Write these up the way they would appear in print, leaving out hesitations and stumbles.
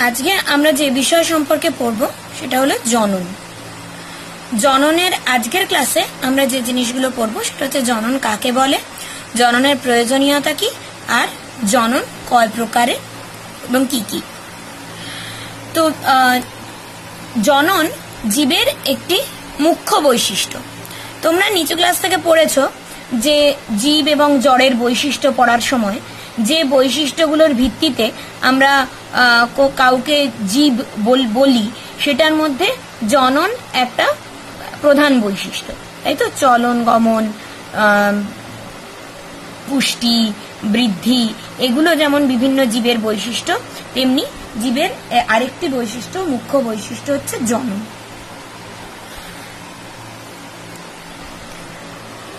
আজকে আমরা যে বিষয় সম্পর্কে পড়ব সেটা হলো জনন। জননের আজকের ক্লাসে আমরা যে জিনিসগুলো পড়ব সেটা হচ্ছে জনন কাকে বলে, জননের প্রয়োজনীয়তা কি, আর জনন কয় প্রকারের এবং কি কি। তো জনন জীবের একটি মুখ্য বৈশিষ্ট্য। তোমরা নিচু ক্লাস থেকে পড়েছো যে জীব এবং জড়ের বৈশিষ্ট্য পড়ার সময় যে বৈশিষ্ট্যগুলোর ভিত্তিতে আমরা কাউকে জীব বলি সেটার মধ্যে জনন একটা প্রধান বৈশিষ্ট্য, তাই তো। চলন, গমন, পুষ্টি, বৃদ্ধি, এগুলো যেমন বিভিন্ন জীবের বৈশিষ্ট্য, তেমনি জীবের আরেকটি বৈশিষ্ট্য, মুখ্য বৈশিষ্ট্য হচ্ছে জনন।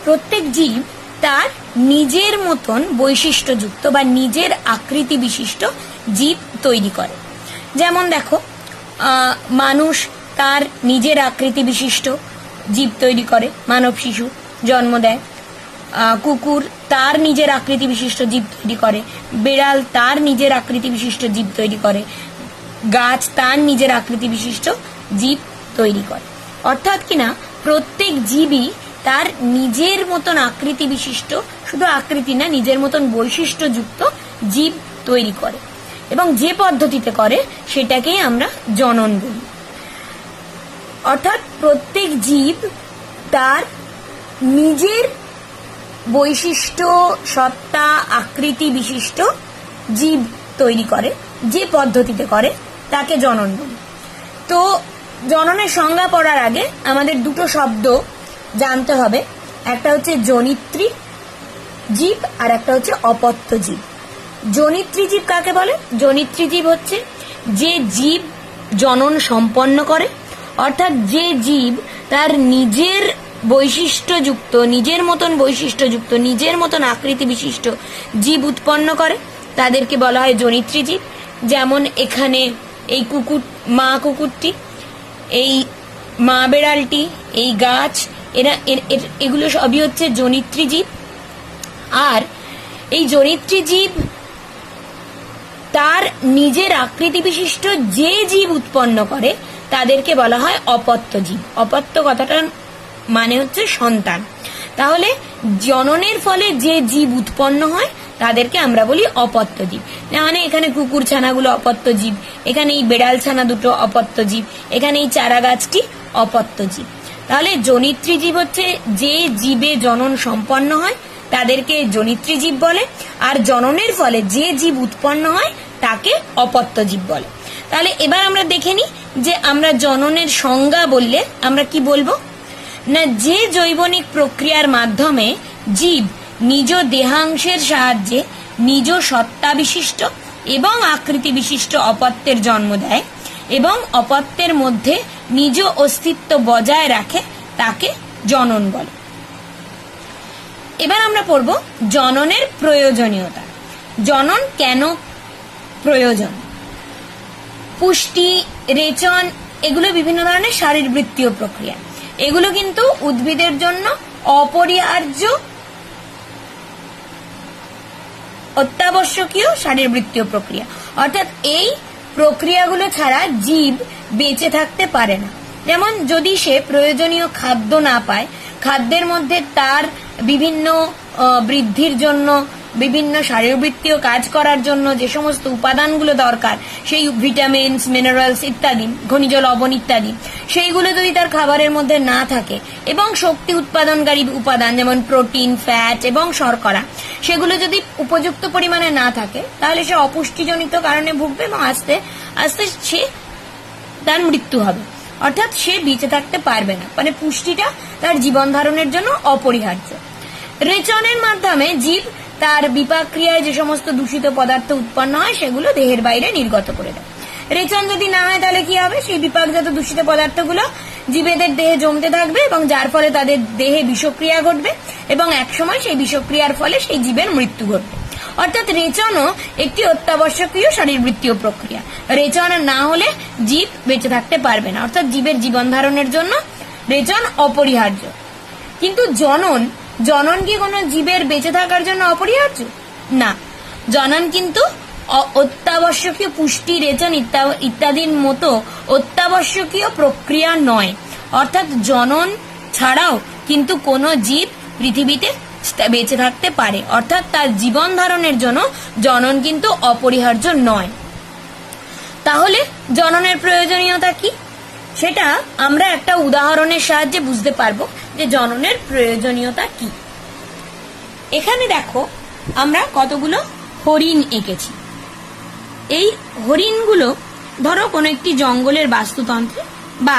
প্রত্যেক জীব তার নিজের মতন বৈশিষ্ট্যযুক্ত বা নিজের আকৃতি বিশিষ্ট জীব তৈরি করে। যেমন দেখো, মানুষ তার নিজের আকৃতি বিশিষ্ট জীব তৈরি করে, মানব শিশু জন্ম দেয়। কুকুর তার নিজের আকৃতি বিশিষ্ট জীব তৈরি করে, বেড়াল তার নিজের আকৃতি বিশিষ্ট জীব তৈরি করে, গাছ তার নিজের আকৃতি বিশিষ্ট জীব তৈরি করে। অর্থাৎ কিনা প্রত্যেক জীবই তার নিজের মতন আকৃতি বিশিষ্ট, শুধু আকৃতি না, নিজের মতন বৈশিষ্ট্যযুক্ত জীব তৈরি করে এবং যে পদ্ধতিতে করে সেটাকেই আমরা জনন বলি। অর্থাৎ প্রত্যেক জীব তার নিজের বৈশিষ্ট্য, সত্তা, আকৃতি বিশিষ্ট জীব তৈরি করে, যে পদ্ধতিতে করে তাকে জনন বলি। তো জননের সংজ্ঞা পড়ার আগে আমাদের দুটো শব্দ জানতে হবে, একটা হচ্ছে জনিত্রী জীব আর একটা হচ্ছে অপত্য জীব। জনিত্রী জীব কাকে বলে? জনিত্রী জীব হচ্ছে যে জীব জনন সম্পন্ন করে, অর্থাৎ যে জীব তার নিজের বৈশিষ্ট্যযুক্ত, নিজের মতন বৈশিষ্ট্যযুক্ত, নিজের মতন আকৃতি বিশিষ্ট জীব উৎপন্ন করে, তাদেরকে বলা হয় জনিত্রী জীব। যেমন এখানে এই কুকুর, মা কুকুরটি, এই মা বেড়ালটি, এই গাছ, এগুলো সবই হচ্ছে জনিত্রী জীব। আর এই জনিত্রী জীব তার নিজের আকৃতি বিশিষ্ট যে জীব উৎপন্ন করে তাদেরকে বলা হয় অপত্য জীব। অপত্য কথাটার মানে হচ্ছে সন্তান। তাহলে জননের ফলে যে জীব উৎপন্ন হয় তাদেরকে আমরা বলি অপত্য জীব। মানে এখানে কুকুর ছানাগুলো অপত্য জীব, এখানে এই বেড়াল ছানা দুটো অপত্য জীব, এখানে এই চারা গাছটি অপত্য জীব। তাহলে জনিত্রী জীব হচ্ছে যে জীবে জনন সম্পন্ন হয় তাদেরকে জনিত্রী জীব বলে, আর জননের ফলে যে জীব উৎপন্ন হয় তাকে অপত্য জীব বলে। তাহলে এবার আমরা দেখে নিই যে আমরা জননের সংজ্ঞা বললে আমরা কি বলবো না, যে জৈবনিক প্রক্রিয়ার মাধ্যমে জীব নিজ দেহাংশের সাহায্যে নিজ সত্তা বিশিষ্ট এবং আকৃতি বিশিষ্ট অপত্যের জন্ম দেয় এবং অপত্যের মধ্যে নিজ অস্তিত্ব বজায় রাখে তাকে জনন বলে। এবার আমরা পড়ব জননের প্রয়োজনীয়তা। জনন কেন প্রয়োজন? পুষ্টি, রেচন, এগুলো বিভিন্ন ধরনের শারীরবৃত্তীয় প্রক্রিয়া। এগুলো কিন্তু উদ্ভিদের জন্য অপরিহার্য, অত্যাবশ্যকীয় শারীরবৃত্তীয় প্রক্রিয়া। অর্থাৎ এই প্রক্রিয়াগুলো ছাড়া জীব বেঁচে থাকতে পারে না। যেমন যদি সে প্রয়োজনীয় খাদ্য না পায়, খাদ্যের মধ্যে তার বিভিন্ন বৃদ্ধির জন্য, বিভিন্ন শারীরবৃত্তীয় কাজ করার জন্য যে সমস্ত উপাদানগুলো দরকার, সেই ভিটামিনস, মিনারেলস ইত্যাদি, খনিজ লবণ ইত্যাদি, সেইগুলো যদি তার খাবারের মধ্যে না থাকে এবং শক্তি উৎপাদনকারী উপাদান যেমন প্রোটিন, ফ্যাট এবং শর্করা, সেগুলো যদি উপযুক্ত পরিমাণে না থাকে তাহলে সে অপুষ্টিজনিত কারণে ভুগবে এবং আস্তে আস্তে সে তার মৃত্যু হবে। অর্থাৎ সে বেঁচে থাকতে পারবে না। মানে পুষ্টিটা তার জীবন ধারণের জন্য অপরিহার্য। রেচনের মাধ্যমে জীব তার বিপাক ক্রিয়ায় যে সমস্ত দূষিত পদার্থ উৎপন্ন হয় সেগুলো দেহের বাইরে নির্গত করে দেয়। রেচন যদি না হয় তাহলে কি হবে? সেই বিপাকজাত দূষিত পদার্থগুলো জীবেদের দেহে জমতে থাকবে এবং যার ফলে তাদের দেহে বিষক্রিয়া ঘটবে এবং একসময় সেই বিষক্রিয়ার ফলে সেই জীবের মৃত্যু ঘটবে। অর্থাৎ রেচনও একটি অত্যাবশ্যকীয় শারীরবৃত্তীয় প্রক্রিয়া। রেচন না হলে জীব বেঁচে থাকতে পারবে না। অর্থাৎ জীবের জীবন ধারণের জন্য রেচন অপরিহার্য। কিন্তু জনন কি কোনো জীবের বেঁচে থাকার জন্য অপরিহার্য? না, জনন কিন্তু অত্যাবশ্যকীয় পুষ্টি, রেচন ইত্যাদির মতো অত্যাবশ্যকীয় প্রক্রিয়া নয়। অর্থাৎ জনন ছাড়াও কিন্তু কোনো জীব পৃথিবীতে বেঁচে থাকতে পারে, অর্থাৎ তার জীবন ধারণের জন্য জনন কিন্তু অপরিহার্য নয়। তাহলে জননের প্রয়োজনীয়তা কি, সেটা আমরা একটা উদাহরণের সাহায্যে বুঝতে পারবো যে জননের প্রয়োজনীয়তা কি। এখানে দেখো আমরা কতগুলো হরিণ এঁকেছি। এই হরিণগুলো ধরো কোনো একটি জঙ্গলের বাস্তুতন্ত্রে বা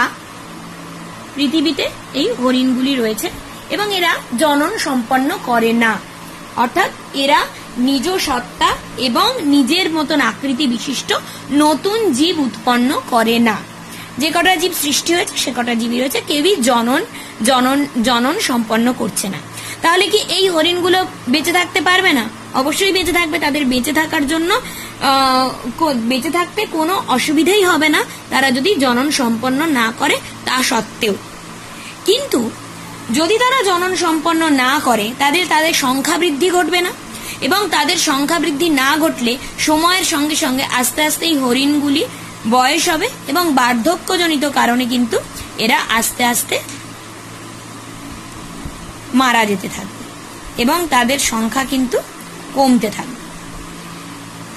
পৃথিবীতে এই হরিণগুলি রয়েছে এবং এরা জনন সম্পন্ন করে না, অর্থাৎ এরা নিজ সত্তা এবং নিজের মতন আকৃতি বিশিষ্ট নতুন জীব উৎপন্ন করে না। যে কটা জীব সৃষ্টি হয়েছে সে কটা জীবই রয়েছে, কেউই জনন সম্পন্ন করছে না। তাহলে কি এই হরিণগুলো বেঁচে থাকতে পারবে না? অবশ্যই বেঁচে থাকবে। তাদের বেঁচে থাকার জন্য বেঁচে থাকতে কোনো অসুবিধাই হবে না তারা যদি জনন সম্পন্ন না করে তা সত্ত্বেও। কিন্তু যদি তারা জনন সম্পন্ন না করে তাদের সংখ্যা বৃদ্ধি ঘটবে না, এবং তাদের সংখ্যা বৃদ্ধি না ঘটলে সময়ের সঙ্গে সঙ্গে আস্তে আস্তে এই হরিণগুলি বয়স হবে এবং বার্ধক্যজনিত কারণে কিন্তু এরা আস্তে আস্তে মারা যেতে থাকবে এবং তাদের সংখ্যা কিন্তু কমতে থাকবে।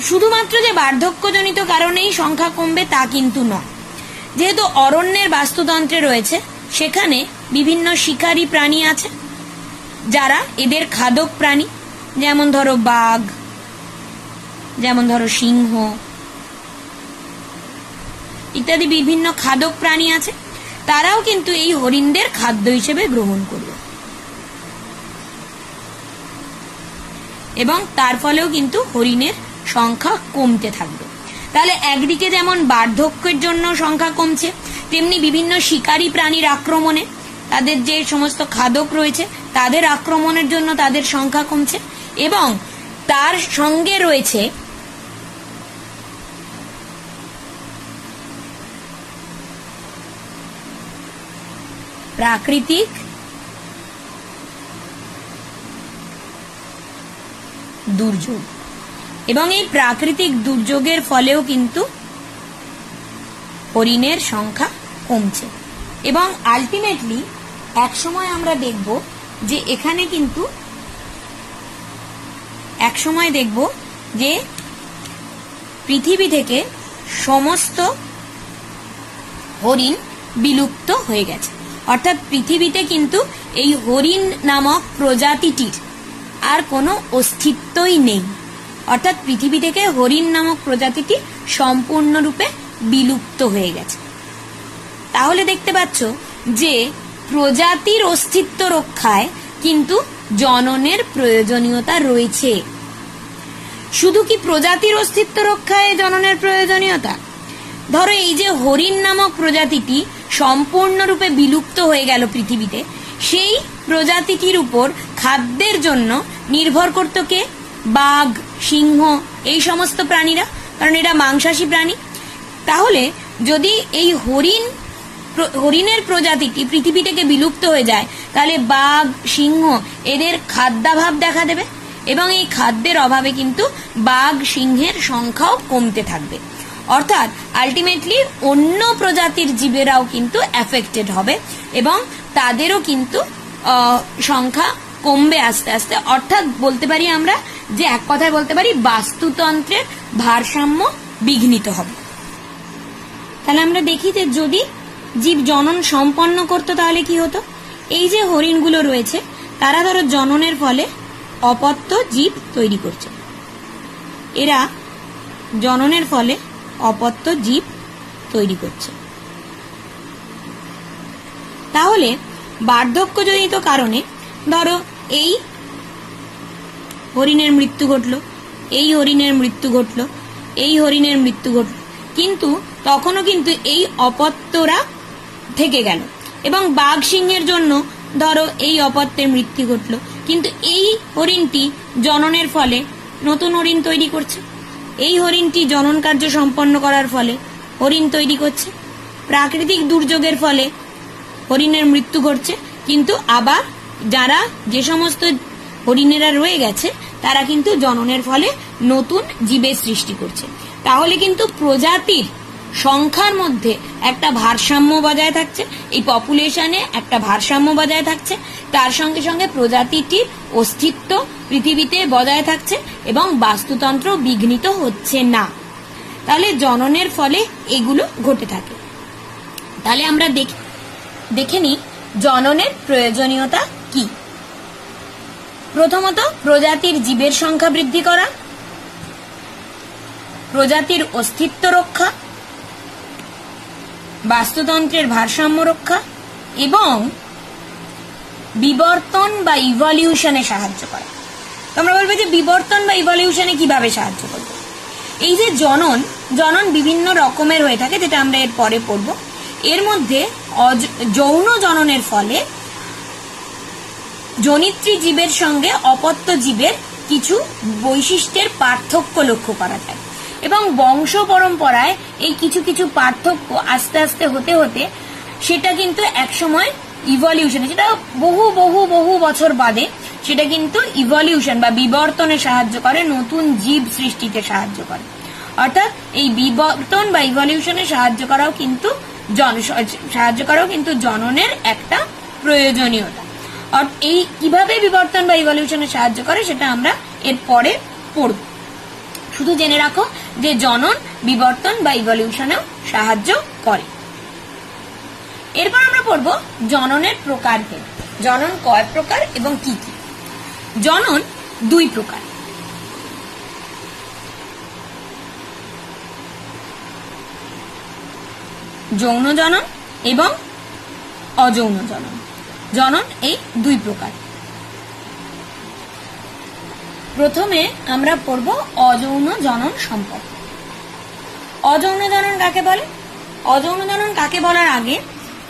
শুধুমাত্র যে বার্ধক্যজনিত কারণেই সংখ্যা কমবে তা কিন্তু নয়। যেহেতু অরণ্যের বাস্তুতন্ত্রে রয়েছে, সেখানে বিভিন্ন শিকারী প্রাণী আছে যারা এদের খাদক প্রাণী, যেমন ধরো বাঘ, যেমন ধরো সিংহ ইত্যাদি বিভিন্ন খাদক প্রাণী আছে। তারাও কিন্তু এই হরিণদের খাদ্য হিসেবে গ্রহণ করবে এবং তার ফলেও কিন্তু হরিণের সংখ্যা কমতে থাকবে। তাহলে একদিকে যেমন বার্ধক্যের জন্য সংখ্যা কমছে, তেমনি বিভিন্ন শিকারী প্রাণীর আক্রমণে, তাদের যে সমস্ত খাদক রয়েছে তাদের আক্রমণের জন্য তাদের সংখ্যা কমছে, এবং তার সঙ্গে রয়েছে প্রাকৃতিক দুর্যোগ, এবং এই প্রাকৃতিক দুর্যোগের ফলেও কিন্তু হরিণের সংখ্যা কমছে। এবং আলটিমেটলি একসময় আমরা দেখব যে এখানে কিন্তু একসময় দেখব যে পৃথিবী থেকে সমস্ত হরিণ বিলুপ্ত হয়ে গেছে, অর্থাৎ পৃথিবীতে কিন্তু এই হরিণ নামক প্রজাতিটির আর কোনো অস্তিত্বই নেই, অর্থাৎ পৃথিবী থেকে হরিণ নামক প্রজাতিটি সম্পূর্ণরূপে বিলুপ্ত হয়ে গেছে। তাহলে দেখতে পাচ্ছ যে প্রজাতির অস্তিত্ব রক্ষায় কিন্তু জননের প্রয়োজনীয়তা রয়েছে। শুধু কি প্রজাতির অস্তিত্ব রক্ষায় জননের প্রয়োজনীয়তা? ধরো এই যে হরিণ নামক প্রজাতিটি সম্পূর্ণরূপে বিলুপ্ত হয়ে গেল পৃথিবীতে, সেই প্রজাতিটির উপর খাদ্যের জন্য নির্ভর করত কে? বাঘ, সিংহ, এই সমস্ত প্রাণীরা, কারণ এরা মাংসাশী প্রাণী। তাহলে যদি এই হরিণের প্রজাতিটি পৃথিবী থেকে বিলুপ্ত হয়ে যায়, তাহলে বাঘ, সিংহ এদের খাদ্যাভাব দেখা দেবে এবং এই খাদ্যের অভাবে কিন্তু বাঘ, সিংহের সংখ্যাও কমতে থাকবে। অর্থাৎ আলটিমেটলি অন্য প্রজাতির জীবেরাও কিন্তু এফেক্টেড হবে এবং তাদেরও কিন্তু সংখ্যা কমবে আস্তে আস্তে। অর্থাৎ বলতে পারি আমরা যে এক কথায় বলতে পারি বাস্তুতন্ত্রের ভারসাম্য বিঘ্নিত হবে। তাহলে আমরা দেখি যে যদি জীব জনন সম্পন্ন করত তাহলে কি হতো? এই যে হরিণগুলো রয়েছে তারা ধরো জননের ফলে অপত্য জীব তৈরি করছে, এরা জননের ফলে অপত্য জীব তৈরি করছে। তাহলে বার্ধক্যজনিত কারণে ধরো এই হরিণের মৃত্যু ঘটলো, এই হরিণের মৃত্যু ঘটলো, এই হরিণের মৃত্যু ঘটলো, কিন্তু তখনও কিন্তু এই অপত্যরা থেকে গেল এবং বাঘ, সিংহের জন্য ধরো এই অপত্যের মৃত্যু ঘটলো, কিন্তু এই হরিণটি জননের ফলে নতুন হরিণ তৈরি করছে, এই হরিণটি জনন কার্য সম্পন্ন করার ফলে হরিণ তৈরি করছে। প্রাকৃতিক দুর্যোগের ফলে হরিণের মৃত্যু ঘটছে, কিন্তু আবার যে সমস্ত হরিণেরা রয়ে গেছে তারা কিন্তু জননের ফলে নতুন জীবের সৃষ্টি করছে। তাহলে কিন্তু প্রজাতির সংখ্যার মধ্যে একটা ভারসাম্য বজায় থাকছে, এই পপুলেশনে একটা ভারসাম্য বজায় থাকছে, তার সঙ্গে সঙ্গে প্রজাতিটির অস্তিত্ব পৃথিবীতে বজায় থাকছে এবং বাস্তুতন্ত্র বিঘ্নিত হচ্ছে না। তাহলে জননের ফলে এগুলো ঘটে থাকে। তাহলে আমরা দেখে নিই জননের প্রয়োজনীয়তা কি। প্রথমত, প্রজাতির জীবের সংখ্যা বৃদ্ধি করা, প্রজাতির অস্তিত্ব রক্ষা, বাস্তুতন্ত্রের ভারসাম্য রক্ষা এবং বিবর্তন বা ইভলিউশনে সাহায্য করা। তোমরা বলবে যে বিবর্তন বা ইভলিউশনে কিভাবে সাহায্য করবে? এই যে জনন বিভিন্ন রকমের হয়ে থাকে, যেটা আমরা এর পরে পড়ব। এর মধ্যে যৌন জননের ফলে জনিত্রী জীবের সঙ্গে অপত্য জীবের কিছু বৈশিষ্ট্যের পার্থক্য লক্ষ্য করা যায় এবং বংশ পরম্পরায় এই কিছু কিছু পার্থক্য আস্তে আস্তে হতে হতে সেটা কিন্তু একসময় ইভলিউশনে, সেটা বহু বহু বহু বছর বাদে সেটা কিন্তু ইভলিউশন বা বিবর্তনে সাহায্য করে, নতুন জীব সৃষ্টিতে সাহায্য করে। অর্থাৎ এই বিবর্তন বা ইভলিউশনে সাহায্য করাও কিন্তু জননের একটা প্রয়োজনীয়তা। এই কিভাবে বিবর্তন বা ইভলিউশনে সাহায্য করে সেটা আমরা এর পরে পড়ব। শুধু জেনে রাখো যে জনন বিবর্তন বা ইভলিউশনেও সাহায্য করে। এরপর আমরা পড়ব জননের প্রকারভেদ। জনন কয় প্রকার এবং কি কি? জনন দুই প্রকার। যৌন জনন এবং অযৌন জনন। জনন এই দুই প্রকার। প্রথমে আমরা পড়ব অযৌন জনন সম্পর্কে। অযৌন জনন কাকে বলে? অযৌন জনন কাকে বলার আগে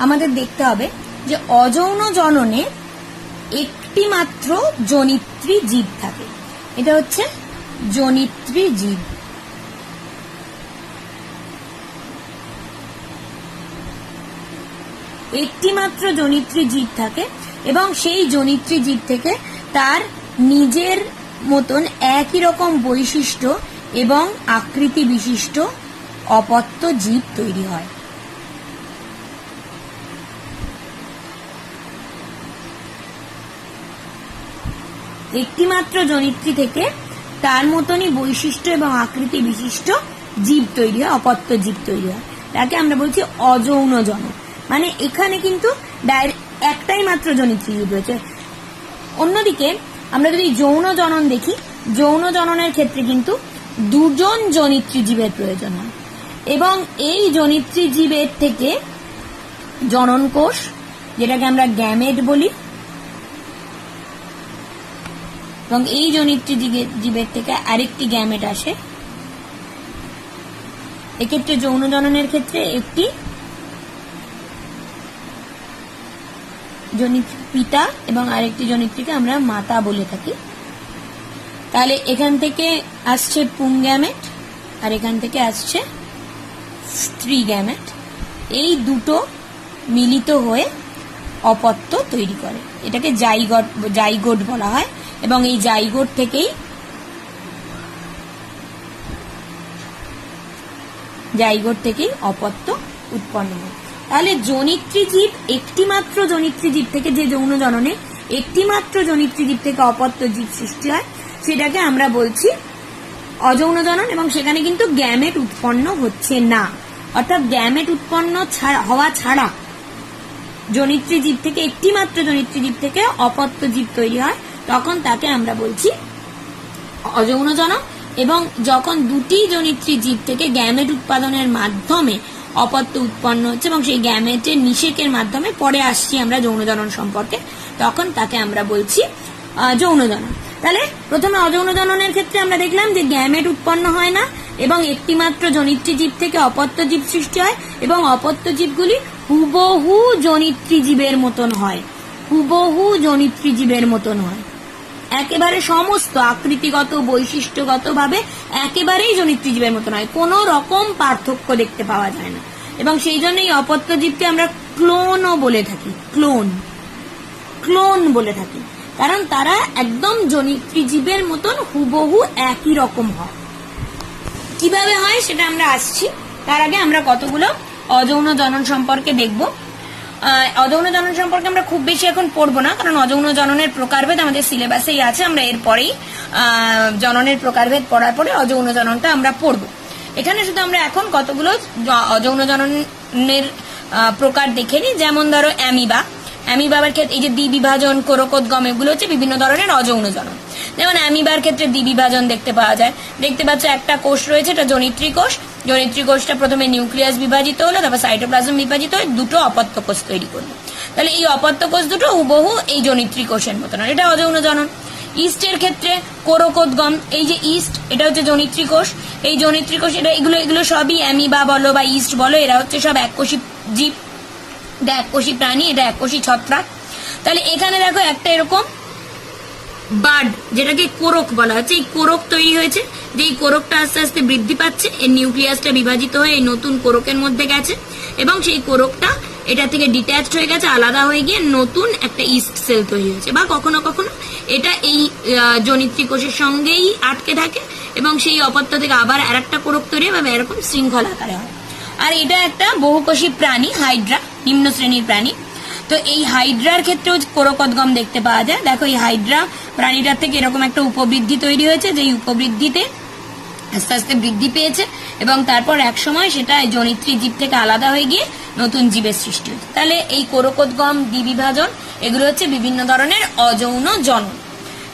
আমাদের দেখতে হবে যে অযৌন জননে একটি মাত্র জনিত্রী জীব থাকে। এটা হচ্ছে জনিত্রী জীব। একটি মাত্র জনিত্রী জীব থাকে এবং সেই জনিত্রী জীব থেকে তার নিজের মতন একই রকম বৈশিষ্ট্য এবং আকৃতি বিশিষ্ট অপত্য জীব তৈরি হয়। একটি মাত্র জনিত্রী থেকে তার মতনই বৈশিষ্ট্য এবং আকৃতি বিশিষ্ট জীব তৈরি হয়, অপত্য জীব তৈরি হয়। তাকে আমরা বলছি অযৌন জনন। মানে এখানে কিন্তু একটাই মাত্র জনিত্রী জীব রয়েছে। অন্যদিকে আমরা যদি যৌন জনন দেখি, যৌন জননের ক্ষেত্রে কিন্তু দুজন জনিত্রী জীবের প্রয়োজন হয় এবং এই জনিত্রী জীবের থেকে জনন কোষ, যেটাকে আমরা গ্যামেট বলি, এবং এই জনিত্রী জীবের থেকে আরেকটি গ্যামেট আসে। এক্ষেত্রে যৌন জননের ক্ষেত্রে একটি জনিত্রী পিতা এবং আরেকটি জনিত্রীকে আমরা মাতা বলে থাকি। তাহলে এখান থেকে আসছে পুং গ্যামেট আর এখান থেকে আসছে স্ত্রী গ্যামেট। এই দুটো মিলিত হয়ে অপত্য তৈরি করে। এটাকে জাইগোট বলা হয় এবং এই জাইগোট থেকেই অপত্য উৎপন্ন হয়। তাহলে জনিত্রী জীব, একটি মাত্র জনিত্রী জীব থেকে, যে যৌন জননে একটি মাত্র জনিত্রী জীব থেকে অপত্য জীব সৃষ্টি হয়, সেটাকে আমরা বলছি অযৌন জনন এবং সেখানে কিন্তু গ্যামেট উৎপন্ন হচ্ছে না। অর্থাৎ গ্যামেট উৎপন্ন হওয়া ছাড়া জনিত্রী জীব থেকে, একটি মাত্র জনিত্রী জীব থেকে অপত্য জীব তৈরি হয়, তখন তাকে আমরা বলছি অযৌন জনন। এবং যখন দুটি জনিত্রী জীব থেকে গ্যামেট উৎপাদনের মাধ্যমে অপত্য উৎপন্ন হচ্ছে এবং সেই গ্যামেটের নিষেকের মাধ্যমে, পরে আসছি আমরা যৌন জনন সম্পর্কে, তখন তাকে আমরা বলছি যৌন জনন। তাহলে প্রথমে অযৌন জননের ক্ষেত্রে আমরা দেখলাম যে গ্যামেট উৎপন্ন হয় না এবং একটি মাত্র জনিত্রী জীব থেকে অপত্য জীব সৃষ্টি হয় এবং অপত্য জীবগুলি হুবহু জনিত্রী জীবের মতন হয়, হুবহু জনিত্রী জীবের মতন হয়, একেবারে সমস্ত আকৃতিগত বৈশিষ্ট্যগত ভাবে একেবারেই জনিত্রী জীবের মতন হয়, কোনো রকম পার্থক্য দেখতে পাওয়া যায় না। এবং সেই জন্য এই অপত্য জীবকে আমরা ক্লোনও বলে থাকি, ক্লোন বলে থাকি। কারণ তারা একদম জনিত্রী জীবের মতন হুবহু একই রকম হয়। কিভাবে হয় সেটা আমরা আসছি, তার আগে আমরা কতগুলো অযৌন জনন সম্পর্কে দেখব। অযৌন জনন সম্পর্কে আমরা খুব বেশি এখন পড়বো না, কারণ অযৌন জননের প্রকারভেদ আমাদের সিলেবাসেই আছে। আমরা এরপরেই জননের প্রকারভেদ পড়ার পরে অযৌন জননটা আমরা পড়বো। এখানে শুধু আমরা এখন কতগুলো অযৌন জননের প্রকার দেখে নিই। যেমন ধরো অ্যামিবার ক্ষেত্রে এই যে দ্বিবিভাজন, কোরকোদ্গম, এগুলো হচ্ছে বিভিন্ন ধরনের অযৌন জনন। যেমন অ্যামিবার ক্ষেত্রে দ্বিবিভাজন দেখতে পাওয়া যায়। দেখতে পাচ্ছ একটা কোষ রয়েছে, এটা জনিত্রী কোষ। জনিত্রী কোষটা প্রথমে নিউক্লিয়াস বিভাজিত হলো, তারপর সাইটোপ্লাজম বিভাজিত হয়ে দুটো অপত্য কোষ তৈরি করলো। তাহলে এই অপত্য কোষ দুটো হুবহু এই জনিত্রী কোষের মতন, এটা অযৌন জনন। ইস্টের ক্ষেত্রে কোরকোদ্গম, এই যে ইস্ট, এটা হচ্ছে জনিত্রী কোষ। এই জনিত্রী কোষ এগুলো সবই অ্যামিবা বলো বা ইস্ট বলো, এরা হচ্ছে সব এককোষী জীব, এটা এককোষী প্রাণী, এটা এককোষী ছত্রাক। তাহলে এখানে দেখো একটা এরকম বাড, যেটাকে কোরক বলা হচ্ছে, এই কোরক তৈরি হয়েছে। যে এই কোরকটা আস্তে আস্তে বৃদ্ধি পাচ্ছে, এর নিউক্লিয়াসটা বিভাজিত হয়ে এই নতুন কোরকের মধ্যে গেছে, এবং সেই কোরকটা এটা থেকে ডিট্যাচড হয়ে গেছে, আলাদা হয়ে গিয়ে নতুন একটা ইস্ট সেল তৈরি হয়েছে। বা কখনো কখনো এটা এই জনিত্রী কোষের সঙ্গেই আটকে থাকে, এবং সেই অপত্য থেকে আবার আর একটা কোরক তৈরি হয়, বা এরকম শৃঙ্খল আকারে হয়। আর এটা একটা বহুকোষী প্রাণী, হাইড্রা, নিম্ন শ্রেণীর প্রাণী। তো এই হাইড্রার ক্ষেত্রেও কোরকোদ্গম দেখতে পাওয়া যায়। দেখো এই হাইড্রা প্রাণীটার থেকে এরকম একটা উপবৃদ্ধি তৈরি হয়েছে, যে উপবৃদ্ধিতে আস্তে আস্তে বৃদ্ধি পেয়েছে, এবং তারপর এক সময় সেটা জনিত্রী জীব থেকে আলাদা হয়ে গিয়ে নতুন জীবের সৃষ্টি হয়েছে। তাহলে এই কোরকোদ্গম, দ্বিবিভাজন, এগুলো হচ্ছে বিভিন্ন ধরনের অযৌন জনন।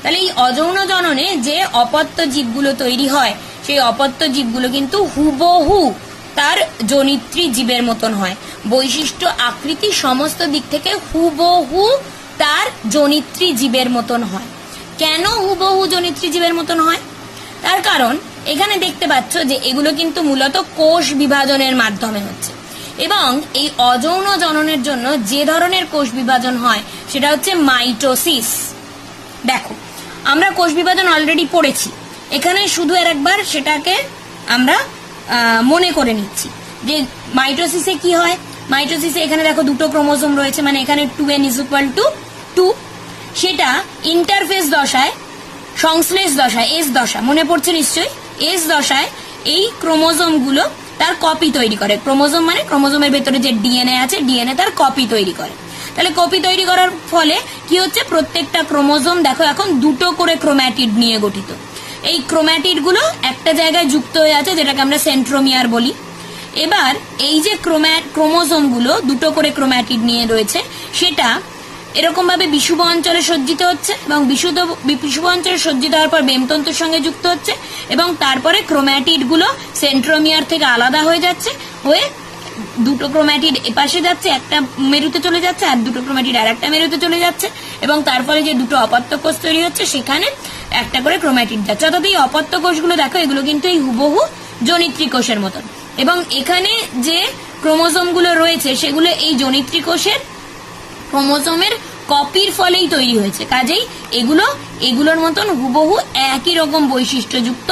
তাহলে এই অযৌন জননে যে অপত্য জীবগুলো তৈরি হয়, সেই অপত্য জীবগুলো কিন্তু হুবহু তার জনিত্রী জীবের মতন হয়। বৈশিষ্ট্য, আকৃতি, সমস্ত দিক থেকে হুবহু তার জনিত্রী জীবের মতন হয়। কেন হুবহু জনিত্রী জীবের মতন হয়? তার কারণ এখানে দেখতে পাচ্ছ যে এগুলো কিন্তু মূলত কোষ বিভাজনের মাধ্যমে হচ্ছে, এবং এই অযৌন জননের জন্য যে ধরনের কোষ বিভাজন হয় সেটা হচ্ছে মাইটোসিস। দেখো আমরা কোষ বিভাজন অলরেডি পড়েছি, এখানে শুধু একবার সেটাকে আমরা মনে করে নিচ্ছি যে মাইটোসিসে কি হয়। মাইটোসিসে এখানে দেখো দুটো ক্রোমোজোম রয়েছে, মানে এখানে 2n = 2, সেটা ইন্টারফেস দশায়, সংশ্লেষ দশায়, এস দশা মনে পড়ছে নিশ্চয়ই, এস দশায় এই ক্রোমোজোম গুলো তার কপি তৈরি করে। ক্রোমোজোম মানে ক্রোমোজোমের ভেতরে যে ডিএনএ আছে, ডিএনএ তার কপি তৈরি করে। তাহলে কপি তৈরি করার ফলে কি হচ্ছে, প্রত্যেকটা ক্রোমোজোম দেখো এখন দুটো করে ক্রোম্যাটিড নিয়ে গঠিত। এই ক্রোম্যাটিড গুলো একটা জায়গায় যুক্ত হয়ে আছে, যেটাকে আমরা সেন্ট্রোমিয়ার বলি। এবার এই যে ক্রোমোজোম গুলো দুটো করে ক্রোম্যাটিড নিয়ে রয়েছে, সেটা এরকম ভাবে বিষুব অঞ্চলে সজ্জিত হচ্ছে, এবং বিষুব অঞ্চলে সজ্জিত হওয়ার পর বেমতন্তুর সঙ্গে যুক্ত হচ্ছে, এবং তারপরে ক্রোম্যাটিড গুলো সেন্ট্রোমিয়ার থেকে আলাদা হয়ে যাচ্ছে, হয়ে দুটো ক্রোম্যাটিড এপাশে যাচ্ছে, একটা মেরুতে চলে যাচ্ছে, আর দুটো ক্রোম্যাটিড আর একটা মেরুতে চলে যাচ্ছে, এবং তারপরে যে দুটো অপত্য কোষ তৈরি হচ্ছে সেখানে একটা করে ক্রোম্যাটিড যাচ্ছে। অর্থাৎ এই অপত্য কোষগুলো দেখো, এগুলো কিন্তু এই হুবহু জনিত্রী কোষের মতন, এবং এখানে যে ক্রোমোজোম গুলো রয়েছে সেগুলো এই জনিত্রী কোষের ক্রোমোজোমের কপির ফলেই তৈরি হয়েছে। কাজেই এগুলোর মতন হুবহু একই রকম বৈশিষ্ট্যযুক্ত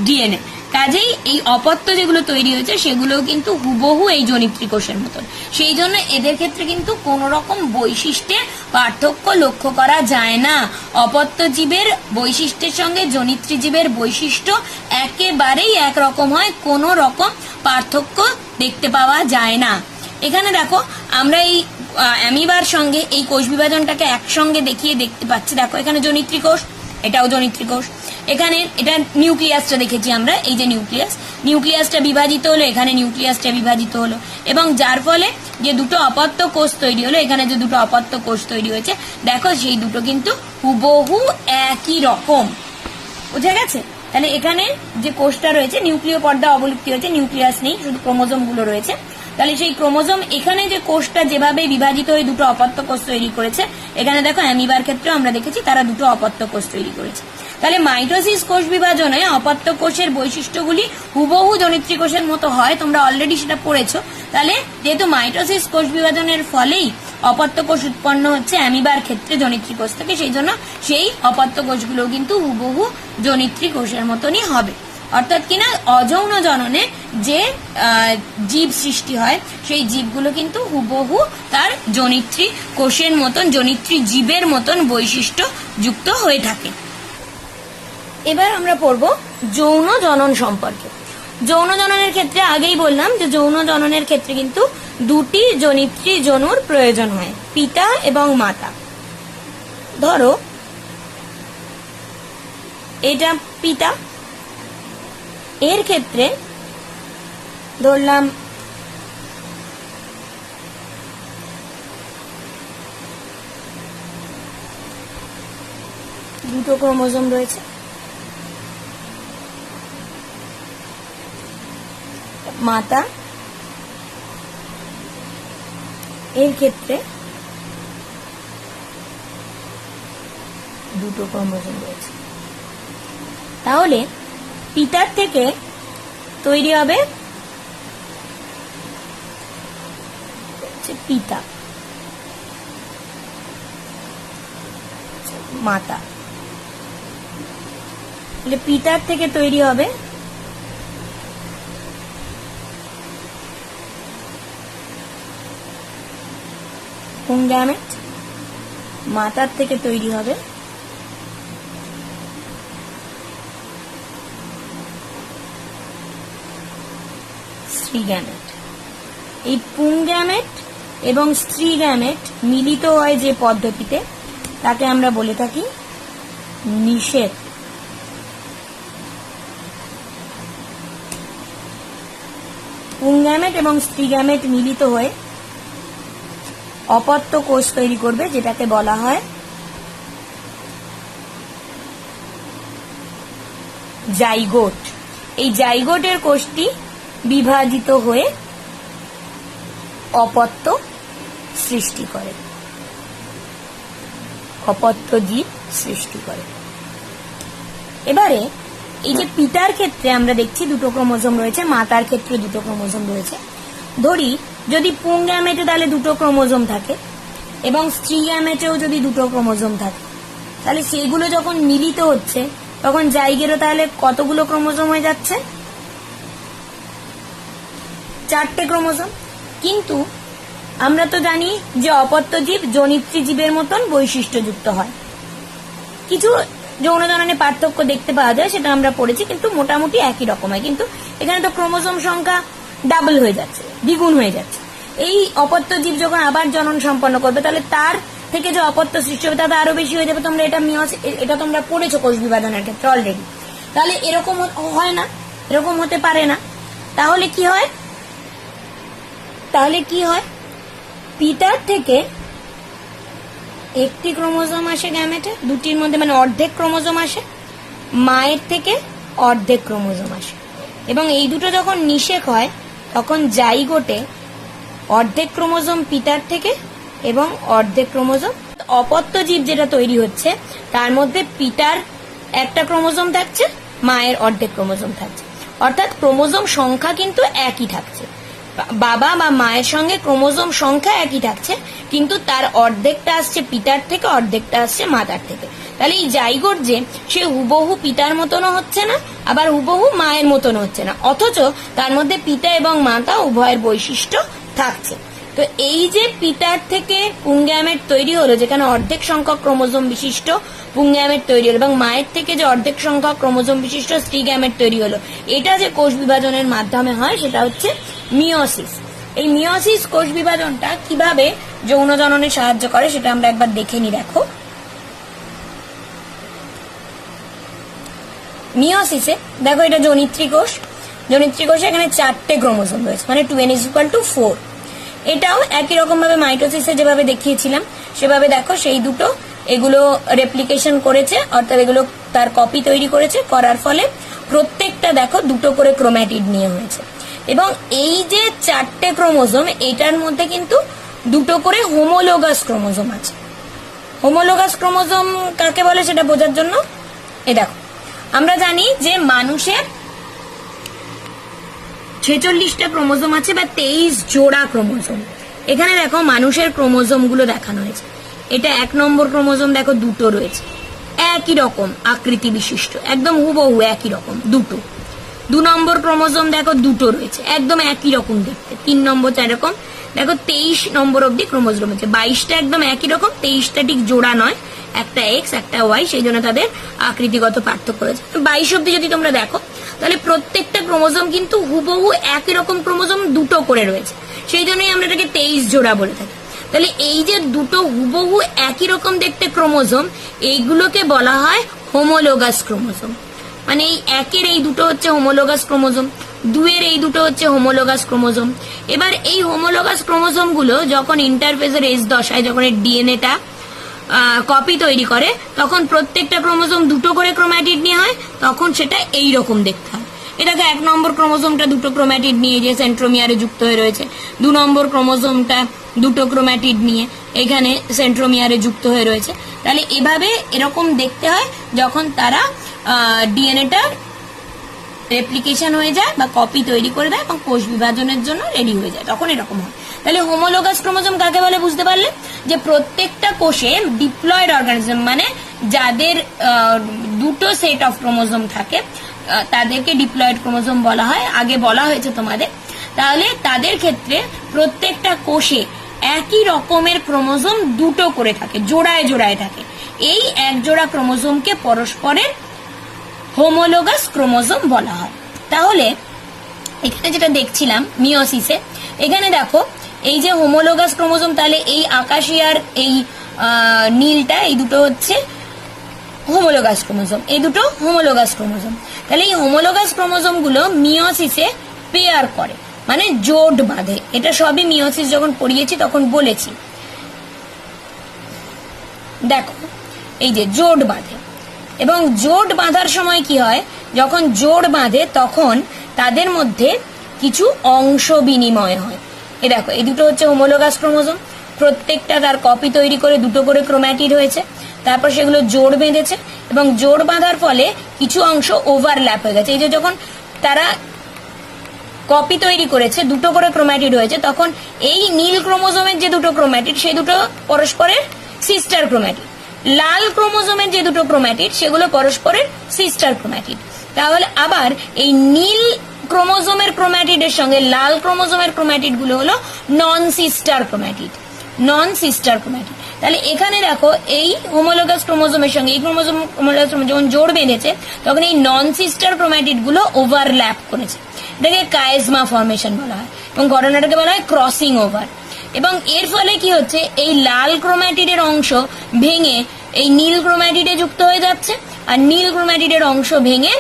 ডিএনএ। কাজেই এই অপত্য যেগুলো তৈরি হয়েছে সেগুলো কিন্তু হুবহু এই জনিত্রী কোষের মতন। সেই জন্য এদের ক্ষেত্রে কিন্তু কোনো রকম বৈশিষ্ট্যের পার্থক্য লক্ষ্য করা যায় না। অপত্য জীবের বৈশিষ্ট্যের সঙ্গে জনিত্রী জীবের বৈশিষ্ট্য একেবারেই একরকম হয়, কোনো রকম পার্থক্য দেখতে পাওয়া যায় না। এখানে দেখো আমরা এই অ্যামিবার সঙ্গে এই কোষ বিভাজনটাকে একসঙ্গে দেখিয়ে দেখতে পাচ্ছি। দেখো এখানে জনিত্রী কোষ, এটাও জনিত্রী কোষ। এখানে এটা নিউক্লিয়াসটা দেখেছি আমরা, এই যে নিউক্লিয়াসটা বিভাজিত হলো, এখানে নিউক্লিয়াসটা বিভাজিত হলো, এবং যার ফলে যে দুটো অপত্য কোষ তৈরি হলো, এখানে যে দুটো অপত্য কোষ তৈরি হয়েছে দেখো সেই দুটো কিন্তু হুবহু একই রকম। বুঝে গেছে? তাহলে এখানে যে কোষটা রয়েছে নিউক্লিয় পর্দা অবলুপ্তি হয়েছে, নিউক্লিয়াস নেই, শুধু ক্রোমোজোম গুলো রয়েছে। তাহলে সেই ক্রোমোজোম এখানে যে কোষটা যেভাবে বিভাজিত হয়ে দুটো অপত্য কোষ তৈরি করেছে, এখানে দেখো অ্যামিবার ক্ষেত্রেও আমরা দেখেছি তারা দুটো অপত্য কোষ তৈরি করেছে। তাহলে মাইটোসিস কোষ বিভাজনে অপত্য কোষের বৈশিষ্ট্যগুলি হুবহু জনিত্রী কোষের মতো হয়, তোমরা অলরেডি সেটা পড়েছো। তাহলে যেহেতু মাইটোসিস কোষ বিভাজনের ফলেই অপত্য কোষ উৎপন্ন হচ্ছে অ্যামিবার ক্ষেত্রে জনিত্রী কোষ থেকে, সেই জন্য সেই অপত্য কোষগুলো কিন্তু হুবহু জনিত্রী কোষের মতনই হবে। অর্থাৎ কিনা অযৌন জননে যে জীব সৃষ্টি হয় সেই জীবগুলো কিন্তু হুবহু তার জনিত্রী কোষের মতন, জনিত্রী জীবের মতন বৈশিষ্ট্য যুক্ত হয়ে থাকে। এবার আমরা পড়ব যৌন জনন সম্পর্কে। যৌন জননের ক্ষেত্রে আগেই বললাম যে যৌন জননের ক্ষেত্রে কিন্তু দুটি জনিত্রী জনুর প্রয়োজন হয়, পিতা এবং মাতা। ধরো এটা পিতা, এর ক্ষেত্রে ধরলাম দুটো ক্রোমোজোম রয়েছে, মাতা এর ক্ষেত্রে দুটো ক্রোমোজোম রয়েছে। তাহলে পিতার থেকে তৈরি হবে পিতা, মাতা। পিতার থেকে তৈরি হবে পুংগ্যামেট, মাতার থেকে তৈরি হবে স্ত্রীগ্যামেট। এই পুংগ্যামেট এবং স্ত্রীগ্যামেট মিলিত হয় যে পদ্ধতিতে তাকে আমরা বলে থাকি নিষেক। পুংগ্যামেট এবং স্ত্রীগ্যামেট মিলিত হয়ে অপত্য কোষ তৈরি করবে, যেটাকে বলা হয় জাইগোট। এই জাইগোটের কোষটি বিভাজিত হয়ে অপত্য সৃষ্টি করে, অপত্য জীব সৃষ্টি করে। এবারে এই যে পিতার ক্ষেত্রে আমরা দেখছি দুটো ক্রোমোজোম রয়েছে, মাতার ক্ষেত্রে দুটো ক্রোমোজোম রয়েছে। ধরি যদি পুংগ্যামেটে তাহলে দুটো ক্রোমোজোম থাকে এবং স্ত্রীগ্যামেটেও যদি দুটো ক্রোমোজোম থাকে, তাহলে সেগুলো যখন মিলিত হচ্ছে তখন জাইগেরও তাহলে কতগুলো ক্রোমোজোম হয়ে যাচ্ছে? 4টে ক্রোমোজোম। কিন্তু আমরা তো জানি যে অপত্য জীব জনিত্রী জীবের মতন বৈশিষ্ট্যযুক্ত হয়। কিছু যৌন জননে পার্থক্য দেখতে পাওয়া যায়, সেটা আমরা পড়েছি, কিন্তু মোটামুটি একই রকম হয়। কিন্তু এখানে তো ক্রোমোজোম সংখ্যা ডাবল হয়ে যাচ্ছে, দ্বিগুণ হয়ে যাচ্ছে। এই অপত্য জীব যখন আবার জনন সম্পন্ন করবে তাহলে তার থেকে যে অপত্য সৃষ্টি হবে তা আরো বেশি হয়ে যাবে। তোমরা এটা তোমরা পড়েছো কোষ বিভাজনের ক্ষেত্রে অলরেডি। তাহলে এরকম হয় না, এরকম হতে পারে না। তাহলে কি হয়? পিতার থেকে একটি ক্রোমোজোম আসে গ্যামেটে, দুটির মধ্যে মানে অর্ধেক ক্রোমোজোম আসে, মায়ের থেকে অর্ধেক ক্রোমোজোম আসে। এবং এই দুটো যখন নিষেক হয় তখন জাইগোটে অর্ধেক ক্রোমোজোম পিতার থেকে এবং অর্ধেক ক্রোমোজোম অপত্য জীব যেটা তৈরি হচ্ছে তার মধ্যে পিতার একটা ক্রোমোজোম থাকছে, মায়ের অর্ধেক ক্রোমোজোম থাকছে। অর্থাৎ ক্রোমোজোম সংখ্যা কিন্তু একই থাকছে, বাবা বা মায়ের সঙ্গে ক্রোমোজোম সংখ্যা একই থাকছে, কিন্তু তার অর্ধেকটা আসছে পিতার থেকে, অর্ধেকটা আসছে মাতার থেকে। তাহলে এই জাইগোট যে সে হুবহু পিতার মতনও হচ্ছে না, আবার হুবহু মায়ের মতনও হচ্ছে না, অথচ তার মধ্যে পিতা এবং মাতা উভয়ের বৈশিষ্ট্য থাকছে। তো এই যে পিতার থেকে পুংগ্যামেট তৈরি হলো, যেখানে অর্ধেক সংখ্যক ক্রোমোজোম বিশিষ্ট পুংগ্যামেট তৈরি হলো, এবং মায়ের থেকে যে অর্ধেক সংখ্যক ক্রোমোজোম বিশিষ্ট স্ত্রীগ্যামেট তৈরি হলো, এটা যে কোষ বিভাজনের মাধ্যমে হয় সেটা হচ্ছে মিওসিস। এই মিওসিস কোষ বিভাজনটা কিভাবে যৌন জননে সাহায্য করে সেটা আমরা একবার দেখে নি। দেখো, মিওসিসে দেখো এটা জনিত্রী কোষ। জনিত্রী কোষে এখানে 4টে ক্রোমোজোম রয়েছে, মানে 2n=4। এটাও একই রকম ভাবে মাইটোসিসে যেভাবে দেখিয়েছিলাম সেভাবে দেখো সেই দুটো এগুলো রেপ্লিকেশন করেছে, অর্থাৎ এগুলো তার কপি তৈরি করেছে। করার ফলে প্রত্যেকটা দেখো দুটো করে ক্রোম্যাটিড নিয়ে হয়েছে। এবং এই যে 4টে ক্রোমোজোম, এটার মধ্যে কিন্তু দুটো করে হোমোলোগাস ক্রোমোজোম আছে। হোমোলোগাস ক্রোমোজোম কাকে বলে সেটা বোঝার জন্য এ দেখো, আমরা জানি যে মানুষের 46টা ক্রোমোজোম আছে বা 23 জোড়া ক্রোমোজোম। এখানে দেখো মানুষের ক্রোমোজোম গুলো দেখানো হয়েছে। এটা 1 নম্বর ক্রোমোজোম দেখো দুটো রয়েছে, একই রকম আকৃতি বিশিষ্ট, একদম হুবহু একই রকম দুটো। 2 নম্বর ক্রোমোজোম দেখো দুটো রয়েছে, একদম একই রকম দেখতে, 3 নম্বর 4 রকম, দেখো 23 নম্বর অব্দি ক্রোমোজোম আছে, 22টা একদম একই রকম, 23টা ঠিক জোড়া নয়, একটা এক্স একটা ওয়াই, সেই জন্য তাদের আকৃতিগত পার্থক্য রয়েছে। 22 অব্দি যদি তোমরা দেখো তাহলে প্রত্যেকটা ক্রোমোজোম কিন্তু হুবহু একই রকম ক্রোমোজোম দুটো করে রয়েছে, সেই জন্যই আমরা এটাকে 23 জোড়া বলে থাকি। তাহলে এই যে দুটো হুবহু একই রকম দেখতে ক্রোমোজোম, এইগুলোকে বলা হয় হোমোলোগাস ক্রোমোজোম। মানে এই একের এই দুটো হচ্ছে হোমোলোগাস ক্রোমোজোম, 2 এর এই দুটো হচ্ছে হোমোলোগাস ক্রোমোজোম। এবার এই হোমোলোগাস ক্রোমোজোম গুলো যখন ইন্টারফেজের এস দশায় যখন ডিএনএটা কপি তৈরি করে, তখন প্রত্যেকটা ক্রোমোজোম দুটো করে ক্রোম্যাটিড নিয়ে হয়, তখন সেটা এই রকম দেখতে হয়। এটাকে 1 নম্বর ক্রোমোজোমটা দুটো ক্রোম্যাটিড নিয়ে যে সেন্ট্রোমিয়ারে যুক্ত হয়ে রয়েছে, 2 নম্বর ক্রোমোজোমটা দুটো ক্রোম্যাটিড নিয়ে এখানে সেন্ট্রোমিয়ারে যুক্ত হয়ে রয়েছে। তাহলে এভাবে এরকম দেখতে হয় যখন তারা ডিএনএটা রেপ্লিকেশন হয়ে যায় বা কপি তৈরি করে দেয় এবং কোষ বিভাজনের জন্য রেডি হয়ে যায়, তখন এরকম হয়। তাহলে হোমোলোগাস ক্রোমোজোম কাকে বলে বুঝতে পারলে, যে প্রত্যেকটা কোষে ডিপ্লয়েড অর্গানিজম, মানে যাদের দুটো সেট অফ ক্রোমোজোম থাকে তাদেরকে ডিপ্লয়েড ক্রোমোজোম বলা হয়, আগে বলা হয়েছে তোমাদের। তাহলে তাদের ক্ষেত্রে প্রত্যেকটা কোষে একই রকমের ক্রোমোজোম দুটো করে থাকে, জোড়ায় জোড়ায় থাকে। এই এক জোড়া ক্রোমোজোমকে পরস্পরের হোমোলোগাস ক্রোমোজোম বলা হয়। তাহলে এখানে যেটা দেখছিলাম মিওসিসে, এখানে দেখো এই যে হোমোলোগাস ক্রোমোজোম, তাহলে এই আকাশী আর এই নীলটা, এই দুটো হচ্ছে হোমোলোগাস ক্রোমোজোম, এই দুটো হোমোলোগাস ক্রোমোজোম। তাহলে এই হোমোলোগাস ক্রোমোজোম গুলো মিওসিসে পেয়ার করে, মানে জোট বাঁধে। এটা সবই মিওসিস যখন পড়িয়েছি তখন বলেছি। দেখো এই যে জোট বাঁধে, এবং জোট বাঁধার সময় কি হয়, যখন জোট বাঁধে তখন তাদের মধ্যে কিছু অংশ বিনিময় হয়। এই দেখো এই দুটো হচ্ছে হোমোলোগাস ক্রোমোজোম, প্রত্যেকটা তার কপি তৈরি করে দুটো করে ক্রোম্যাটিড হয়েছে, তারপর সেগুলো জোড় বেঁধেছে এবং জোড় বাঁধার ফলে কিছু অংশ ওভারল্যাপ হয়ে গেছে। এই যে যখন তারা কপি তৈরি করেছে, দুটো করে ক্রোম্যাটিড হয়েছে, তখন এই নীল ক্রোমোজোমের যে দুটো ক্রোম্যাটিড সেই দুটো পরস্পরের সিস্টার ক্রোম্যাটিড, লাল ক্রোমোজোমের যে দুটো ক্রোম্যাটিড সেগুলো পরস্পরের সিস্টার ক্রোম্যাটিড। তাহলে আবার এই নীল ক্রোমোজোমের ক্রোম্যাটিডের সঙ্গে লাল ক্রোমোজোমের ক্রোম্যাটিড গুলো হলো নন সিস্টার ক্রোম্যাটিড, নন সিস্টার ক্রোম্যাটিড। তাহলে এখানে দেখো এই হোমোলোগাস ক্রোমোজোমের সঙ্গে এই হোমোলোগাস ক্রোমোজোম যখন জোড় বেঁধেছে তখন এই নন সিস্টার ক্রোম্যাটিড গুলো ওভারল্যাপ করেছে, এটাকে কায়েজমা ফর্মেশন বলা হয় এবং ঘটনাটাকে বলা হয় ক্রসিং ওভার। এবং এর ফলে কি হচ্ছে, এই লাল ক্রোম্যাটিডের অংশ ভেঙে এই নীল ক্রোম্যাটিডে যুক্ত হয়ে যাচ্ছে, আর নীল ক্রোম্যাটিডের অংশ ভেঙে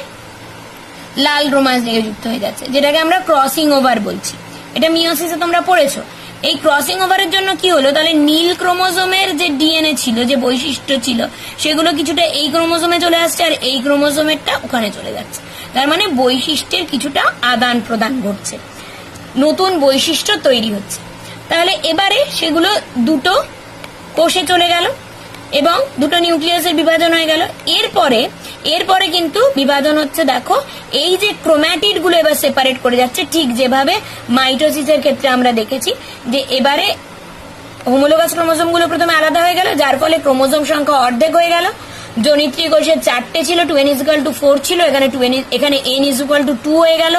লাল ক্রোম্যাটিডে যুক্ত হয়ে যাচ্ছে, যেটাকে আমরা ক্রসিং ওভার বলছি। এটা মিওসিসে তোমরা পড়েছো। এই ক্রসিং ওভারের জন্য কি হলো, তাহলে নীল ক্রোমোজোমের যে ডিএনএ ছিল, যে বৈশিষ্ট্য ছিল, সেগুলো কিছুটা এই ক্রোমোজোমে চলে আসছে আর এই ক্রোমোজোমেরটা ওখানে চলে যাচ্ছে। তার মানে বৈশিষ্ট্যের কিছুটা আদান প্রদান ঘটছে, নতুন বৈশিষ্ট্য তৈরি হচ্ছে। তাহলে এবারে সেগুলো দুটো কোষে চলে গেল এবং দুটো নিউক্লিয়াসের বিভাজন হয়ে গেল। এরপরে কিন্তু বিভাজন হচ্ছে, দেখো এই যে ক্রোম্যাটিড গুলো এবার সেপারেট করে যাচ্ছে, ঠিক যেভাবে মাইটোসিসের ক্ষেত্রে আমরা দেখেছি যে এবারে হোমোলোগাস ক্রোমোজোম গুলো প্রথমে আলাদা হয়ে গেল, যার ফলে ক্রোমোজোম সংখ্যা অর্ধেক হয়ে গেল। জনিত্রী কোষের 4টে ছিল, 2n=4 ছিল, এখানে n=2 হয়ে গেল।